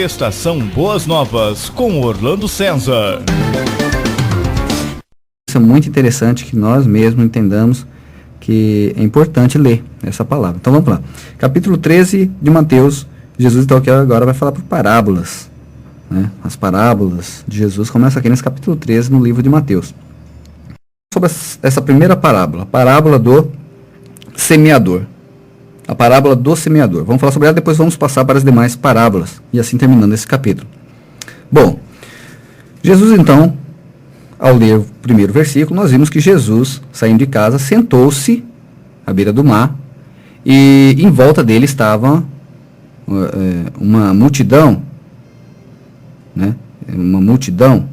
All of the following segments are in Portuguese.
Estação Boas Novas, com Orlando César. Isso é muito interessante que nós mesmos entendamos que é importante ler essa palavra. Então vamos lá. Capítulo 13 de Mateus, Jesus então aqui agora vai falar por parábolas. Né? As parábolas de Jesus começam aqui nesse capítulo 13 no livro de Mateus. Sobre essa primeira parábola, a parábola do semeador. A parábola do semeador. Vamos falar sobre ela, depois vamos passar para as demais parábolas. E assim terminando esse capítulo. Bom, Jesus então, ao ler o primeiro versículo, nós vimos que Jesus, saindo de casa, sentou-se à beira do mar. E em volta dele estava uma multidão. Né? Uma multidão.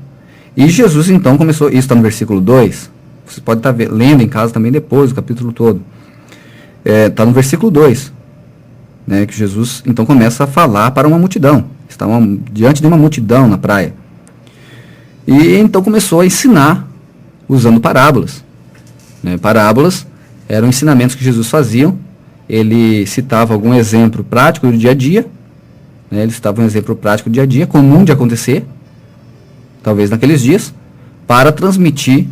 E Jesus então começou, isso está no versículo 2. Você pode estar lendo em casa também depois, o capítulo todo. Está no versículo 2, né, que Jesus então começa a falar para uma multidão. Estavam diante de uma multidão na praia. E então começou a ensinar usando parábolas. Né, parábolas eram ensinamentos que Jesus fazia. Ele citava algum exemplo prático do dia a dia. Né, ele citava um exemplo prático do dia a dia, comum de acontecer, talvez naqueles dias, para transmitir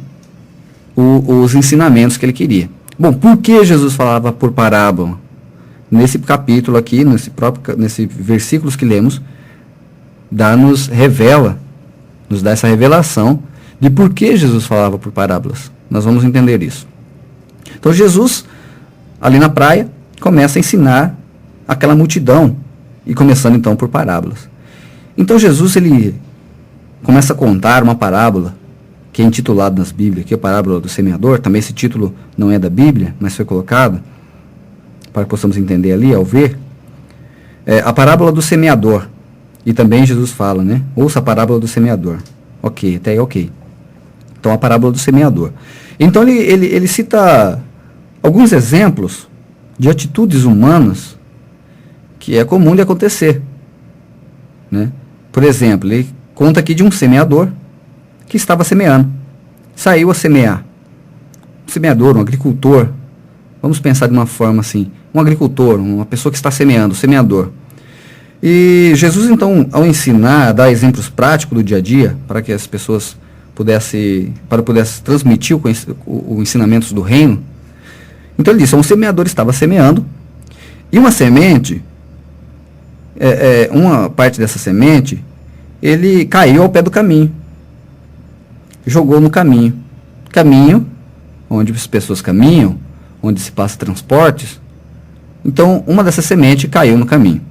os ensinamentos que ele queria. Bom, por que Jesus falava por parábola? Nesse capítulo aqui, nesse versículos que lemos, nos dá essa revelação de por que Jesus falava por parábolas. Nós vamos entender isso. Então Jesus, ali na praia, começa a ensinar aquela multidão, e começando então por parábolas. Então Jesus, ele começa a contar uma parábola, que é intitulado nas Bíblias, que é a parábola do semeador. Também esse título não é da Bíblia, mas foi colocado para que possamos entender ali, ao ver. A parábola do semeador. E também Jesus fala, né? Ouça a parábola do semeador. Ok, até aí ok. Então a parábola do semeador. Então ele cita alguns exemplos de atitudes humanas que é comum de acontecer. Né? Por exemplo, ele conta aqui de um semeador que estava semeando. Saiu a semear. Um semeador, um agricultor. Vamos pensar de uma forma assim. Um agricultor, uma pessoa que está semeando, semeador. E Jesus, então, ao ensinar, a dar exemplos práticos do dia a dia, para que as pessoas pudessem transmitir o ensinamento do reino. Então ele disse, um semeador estava semeando, e uma semente, uma parte dessa semente, ele caiu ao pé do caminho. Jogou no caminho. Caminho, onde as pessoas caminham, onde se passa transportes. Então, uma dessas sementes caiu no caminho.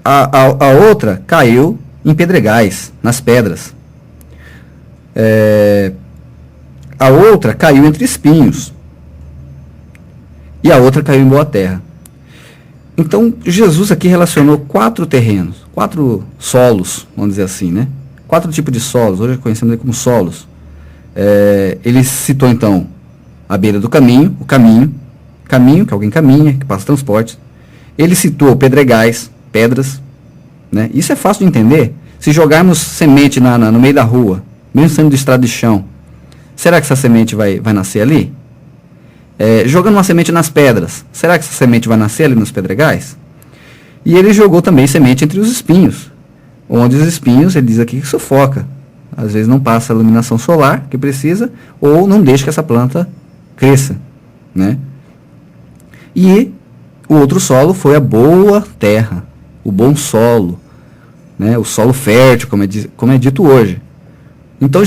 A outra caiu em pedregais, nas pedras. A outra caiu entre espinhos. E a outra caiu em boa terra. Então, Jesus aqui relacionou 4 terrenos, 4 solos, vamos dizer assim, né? 4 tipos de solos, hoje conhecemos ele como solos. Ele citou então a beira do caminho, o caminho, que alguém caminha, que passa transporte. Ele citou pedregais, pedras, né? Isso é fácil de entender. Se jogarmos semente no meio da rua, mesmo sendo de estrada de chão, será que essa semente vai nascer ali? Jogando uma semente nas pedras, será que essa semente vai nascer ali nos pedregais? E ele jogou também semente entre os espinhos, onde os espinhos, ele diz aqui que sufoca. Às vezes não passa a iluminação solar que precisa, ou não deixa que essa planta cresça. Né? E o outro solo foi a boa terra, o bom solo, né? O solo fértil, como é dito hoje. Então,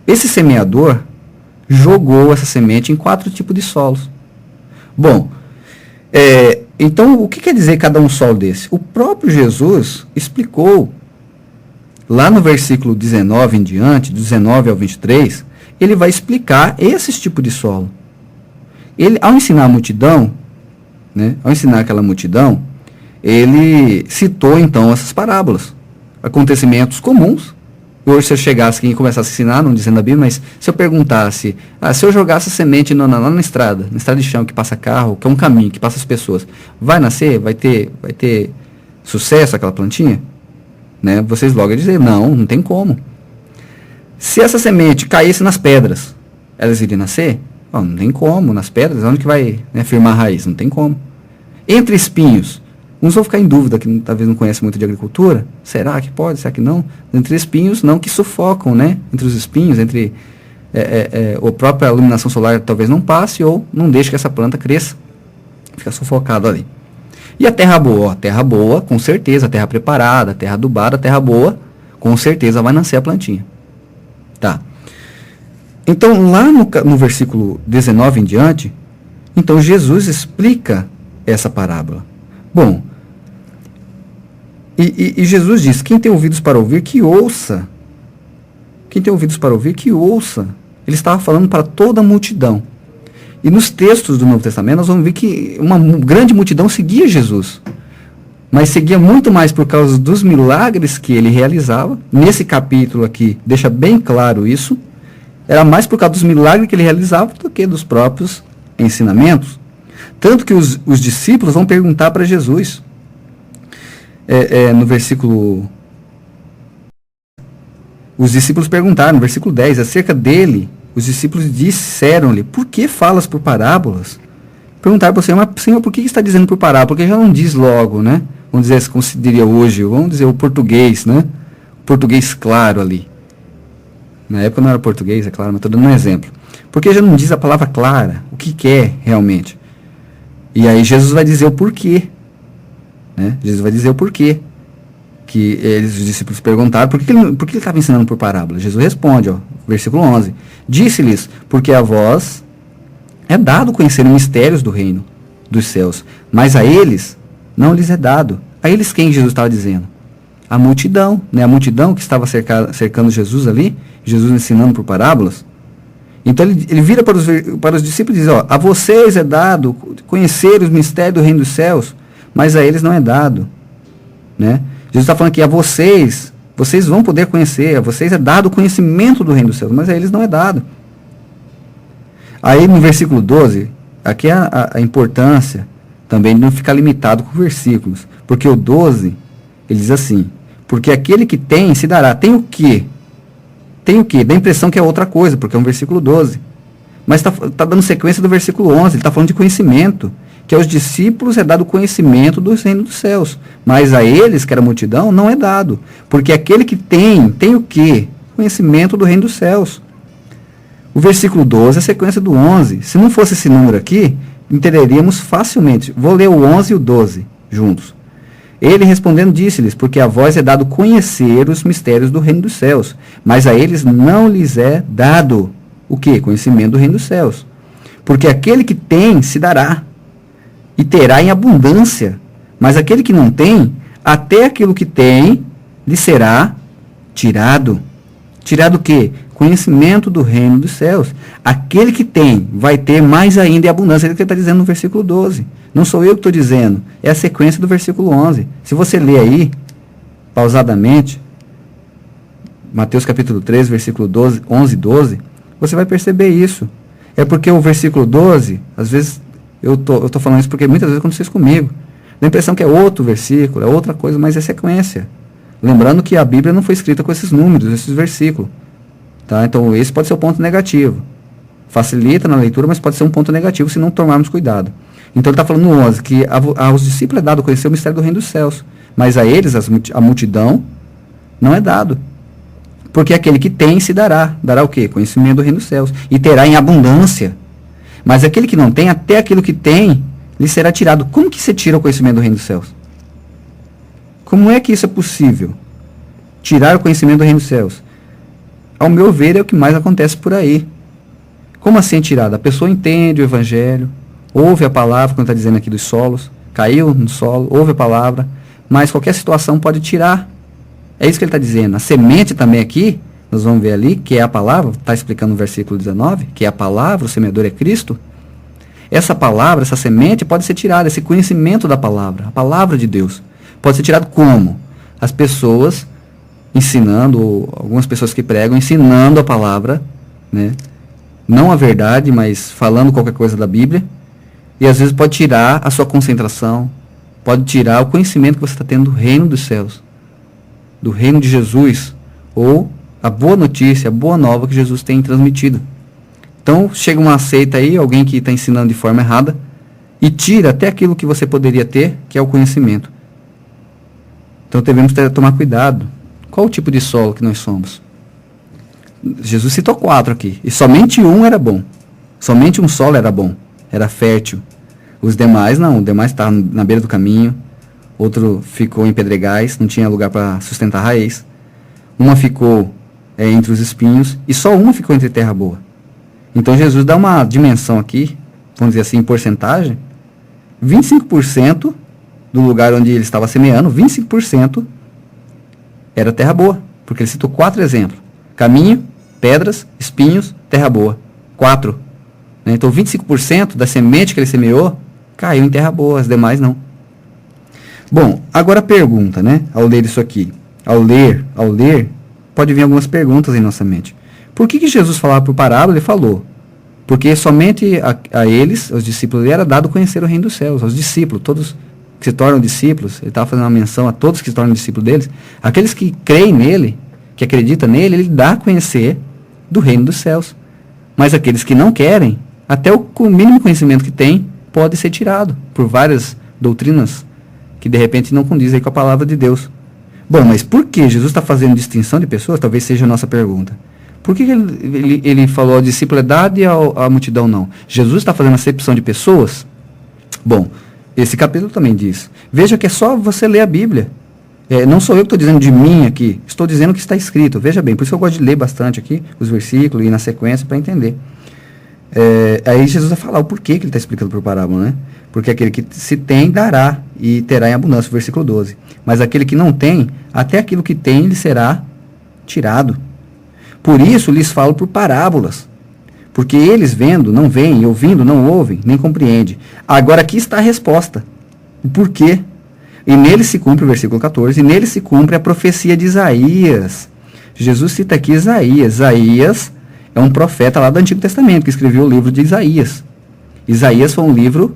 esse semeador jogou essa semente em 4 tipos de solos. Bom, então, o que quer dizer cada um solo desse? O próprio Jesus explicou, lá no versículo 19 em diante, 19 ao 23, ele vai explicar esses tipos de solo. Ele, ao ensinar a multidão, né, ao ensinar aquela multidão, ele citou então essas parábolas, acontecimentos comuns. Hoje, se eu chegasse aqui e começasse a ensinar, não dizendo a Bíblia, mas se eu perguntasse, se eu jogasse a semente lá na estrada de chão, que passa carro, que é um caminho, que passa as pessoas, vai nascer? Vai ter sucesso aquela plantinha? Né? Vocês logo iam dizer, não tem como. Se essa semente caísse nas pedras, elas iriam nascer? Não tem como, nas pedras, onde que vai, né, firmar a raiz? Não tem como. Entre espinhos, Uns vão ficar em dúvida, que talvez não conhecem muito de agricultura. Será que pode? Será que não? Entre espinhos, não, que sufocam, né? Entre os espinhos, entre a própria iluminação solar talvez não passe ou não deixe que essa planta cresça. Fica sufocado ali. E a terra boa? A terra boa, com certeza, a terra preparada, a terra adubada, a terra boa, com certeza vai nascer a plantinha. Tá. Então, lá no versículo 19 em diante, então Jesus explica essa parábola. Bom, e Jesus diz, quem tem ouvidos para ouvir, que ouça. Quem tem ouvidos para ouvir, que ouça. Ele estava falando para toda a multidão. E nos textos do Novo Testamento, nós vamos ver que uma grande multidão seguia Jesus. Mas seguia muito mais por causa dos milagres que ele realizava. Nesse capítulo aqui, deixa bem claro isso. Era mais por causa dos milagres que ele realizava do que dos próprios ensinamentos. Tanto que os discípulos vão perguntar para Jesus. No versículo... Os discípulos perguntaram, no versículo 10, acerca dele... Os discípulos disseram-lhe, por que falas por parábolas? Perguntaram para o Senhor, mas Senhor, por que está dizendo por parábola? Porque já não diz logo, né? Vamos dizer, como se diria hoje, vamos dizer o português, né? O português claro ali. Na época não era português, é claro, mas estou dando um exemplo. Porque já não diz a palavra clara, o que quer realmente. E aí Jesus vai dizer o porquê. Né? Jesus vai dizer o porquê. Que os discípulos perguntaram, por que ele estava ensinando por parábola? Jesus responde, versículo 11. Disse-lhes, porque a vós é dado conhecer os mistérios do reino dos céus, mas a eles não lhes é dado. A eles quem Jesus estava dizendo? A multidão, né? A multidão que estava cercando Jesus ali, Jesus ensinando por parábolas. Então ele vira para os discípulos e diz, a vocês é dado conhecer os mistérios do reino dos céus, mas a eles não é dado, né? Jesus está falando que a vocês vão poder conhecer, a vocês é dado o conhecimento do reino dos céus, mas a eles não é dado. Aí no versículo 12, aqui a importância também de não ficar limitado com versículos, porque o 12, ele diz assim, porque aquele que tem se dará. Tem o quê? Tem o quê? Dá a impressão que é outra coisa, porque é um versículo 12. Mas está dando sequência do versículo 11, ele está falando de conhecimento. Que aos discípulos é dado conhecimento do reino dos céus, mas a eles, que era a multidão, não é dado, porque aquele que tem o quê? Conhecimento do reino dos céus. O versículo 12 é a sequência do 11. Se não fosse esse número aqui, entenderíamos facilmente. Vou ler o 11 e o 12 juntos. Ele respondendo disse-lhes, porque a vós é dado conhecer os mistérios do reino dos céus, mas a eles não lhes é dado o quê? Conhecimento do reino dos céus. Porque aquele que tem se dará, e terá em abundância. Mas aquele que não tem, até aquilo que tem, lhe será tirado. Tirado o quê? Conhecimento do reino dos céus. Aquele que tem, vai ter mais ainda em abundância. É o que ele está dizendo no versículo 12. Não sou eu que estou dizendo, é a sequência do versículo 11. Se você ler aí, pausadamente, Mateus capítulo 3, versículo 11 e 12, você vai perceber isso. É porque o versículo 12, às vezes... Eu tô falando isso porque muitas vezes acontece isso comigo. Dá a impressão que é outro versículo, é outra coisa, mas é sequência. Lembrando que a Bíblia não foi escrita com esses números, esses versículos. Tá? Então, esse pode ser o ponto negativo. Facilita na leitura, mas pode ser um ponto negativo se não tomarmos cuidado. Então, ele está falando no 11, que aos discípulos é dado conhecer o mistério do reino dos céus, mas a eles, a multidão, não é dado. Porque aquele que tem se dará. Dará o quê? Conhecimento do reino dos céus. E terá em abundância. Mas aquele que não tem, até aquilo que tem, lhe será tirado. Como que você tira o conhecimento do reino dos céus? Como é que isso é possível? Tirar o conhecimento do reino dos céus? Ao meu ver, é o que mais acontece por aí. Como assim é tirado? A pessoa entende o evangelho, ouve a palavra, como está dizendo aqui dos solos, caiu no solo, ouve a palavra, mas qualquer situação pode tirar. É isso que ele está dizendo. A semente também aqui, nós vamos ver ali, que é a palavra, está explicando no versículo 19, que é a palavra, o semeador é Cristo. Essa palavra, essa semente pode ser tirada, esse conhecimento da palavra, a palavra de Deus. Pode ser tirado como? As pessoas ensinando, algumas pessoas que pregam, ensinando a palavra, né? Não a verdade, mas falando qualquer coisa da Bíblia. E às vezes pode tirar a sua concentração, pode tirar o conhecimento que você está tendo do reino dos céus, do reino de Jesus, ou a boa notícia, a boa nova que Jesus tem transmitido. Então, chega uma seita aí, alguém que está ensinando de forma errada, e tira até aquilo que você poderia ter, que é o conhecimento. Então devemos tomar cuidado. Qual o tipo de solo que nós somos? Jesus citou 4 aqui, e somente um era bom. Somente um solo era bom, era fértil. Os demais não, os demais estavam na beira do caminho, outro ficou em pedregais, não tinha lugar para sustentar a raiz. Uma ficou entre os espinhos, e só uma ficou entre terra boa. Então Jesus dá uma dimensão aqui, vamos dizer assim, em porcentagem, 25% do lugar onde ele estava semeando, 25% era terra boa, porque ele citou 4 exemplos: caminho, pedras, espinhos, terra boa. 4. Então 25% da semente que ele semeou caiu em terra boa, as demais não. Bom, agora a pergunta, né? Ao ler isso aqui, ao ler, pode vir algumas perguntas em nossa mente. Por que Jesus falava por parábola? Ele falou, porque somente a eles, os discípulos, era dado conhecer o reino dos céus, aos discípulos, todos que se tornam discípulos. Ele estava fazendo uma menção a todos que se tornam discípulos deles. Aqueles que creem nele, que acreditam nele, ele dá a conhecer do reino dos céus. Mas aqueles que não querem, até o mínimo conhecimento que tem, pode ser tirado por várias doutrinas que de repente não condizem com a palavra de Deus. Bom, mas por que Jesus está fazendo distinção de pessoas? Talvez seja a nossa pergunta. Por que ele falou a discípula dada e a multidão não? Jesus está fazendo acepção de pessoas? Bom, esse capítulo também diz. Veja que é só você ler a Bíblia. Não sou eu que estou dizendo de mim aqui, estou dizendo o que está escrito. Veja bem, por isso eu gosto de ler bastante aqui os versículos e na sequência para entender. Aí Jesus vai falar o porquê que ele está explicando por parábola, né? Porque aquele que se tem, dará e terá em abundância, versículo 12. Mas aquele que não tem, até aquilo que tem lhe será tirado. Por isso lhes falo por parábolas. Porque eles vendo, não veem, e ouvindo, não ouvem, nem compreendem. Agora aqui está a resposta. O porquê? E nele se cumpre, o versículo 14, e nele se cumpre a profecia de Isaías. Jesus cita aqui Isaías. Isaías é um profeta lá do Antigo Testamento, que escreveu o livro de Isaías. Isaías foi um livro,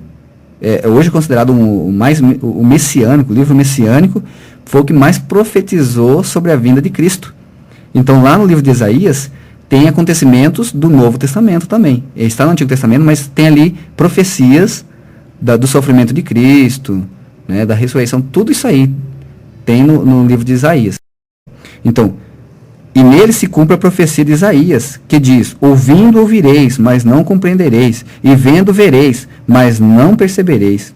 hoje considerado o messiânico, o livro messiânico, foi o que mais profetizou sobre a vinda de Cristo. Então, lá no livro de Isaías, tem acontecimentos do Novo Testamento também. Ele está no Antigo Testamento, mas tem ali profecias do sofrimento de Cristo, né, da ressurreição, tudo isso aí tem no livro de Isaías. Então, e nele se cumpre a profecia de Isaías, que diz: ouvindo ouvireis, mas não compreendereis, e vendo vereis, mas não percebereis.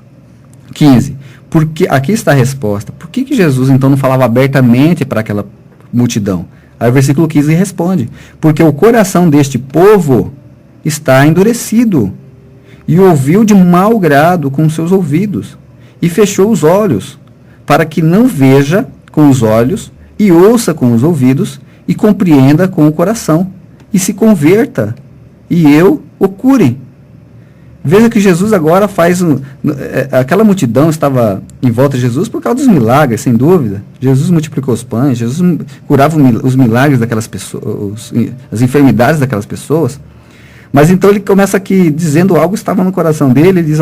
15. Porque, aqui está a resposta. Por que Jesus então não falava abertamente para aquela multidão? Aí o versículo 15 responde: porque o coração deste povo está endurecido, e ouviu de mau grado com seus ouvidos, e fechou os olhos, para que não veja com os olhos, e ouça com os ouvidos, e compreenda com o coração, e se converta, e eu o cure. Veja que Jesus agora faz... aquela multidão estava em volta de Jesus por causa dos milagres, sem dúvida. Jesus multiplicou os pães, Jesus curava os milagres daquelas pessoas, as enfermidades daquelas pessoas. Mas então ele começa aqui dizendo algo que estava no coração dele. Ele diz,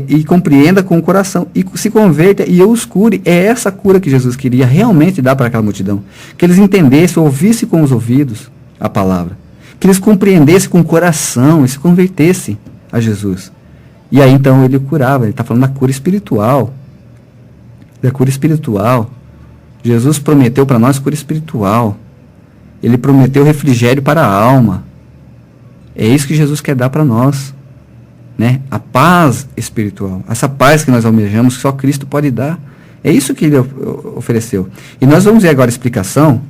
e compreenda com o coração, e se converta, e eu os cure. É essa cura que Jesus queria realmente dar para aquela multidão. Que eles entendessem, ouvissem com os ouvidos a palavra. Que eles compreendessem com o coração e se convertessem a Jesus. E aí então ele curava. Ele está falando da cura espiritual. Da cura espiritual. Jesus prometeu para nós cura espiritual. Ele prometeu refrigério para a alma. É isso que Jesus quer dar para nós, né? A paz espiritual, essa paz que nós almejamos, que só Cristo pode dar. É isso que ele ofereceu. E nós vamos ver agora a explicação